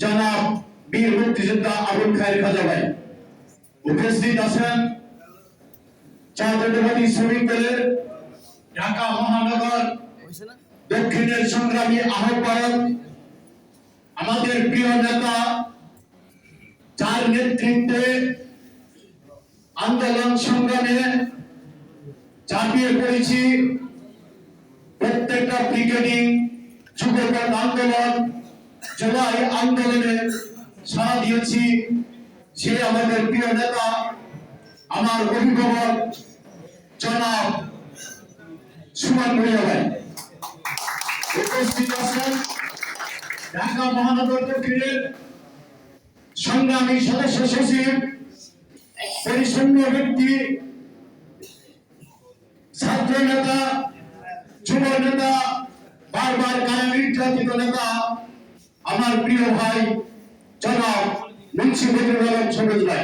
জনাব বীর মুক্তিযোদ্ধা আবুল খায়ের খাজা ভাই উপস্থিত আছেন। জাতীয়তাবাদী শ্রমিক দলের ঢাকা মহানগর দক্ষিণের সংগ্রামী আহ্বায়ক আমাদের প্রিয় নেতা, যার নেতৃত্বে আন্দোলন সংগ্রামে ঝাঁপিয়ে পড়েছি। প্রত্যেকটা ব্রিগেডিং যুগপৎ আন্দোলন, জুলাই আন্দোলনে সাড়া দিয়েছি। সে আমাদের প্রিয় নেতা, আমার অভিভাবক জনাব সুমন ভূঁইয়া ভাই উপস্থিত আছেন। ঢাকা মহানগর দক্ষিণের সংগ্রামী সদস্য সচিব, পরিচ্ছন্ন ব্যক্তি, ছাত্র নেতা, যুব নেতা, বারবার কারা নির্যাতিত নেতা, আমার প্রিয় ভাই জনাব মুন্সি বজরুল আলম সবুজ ভাই।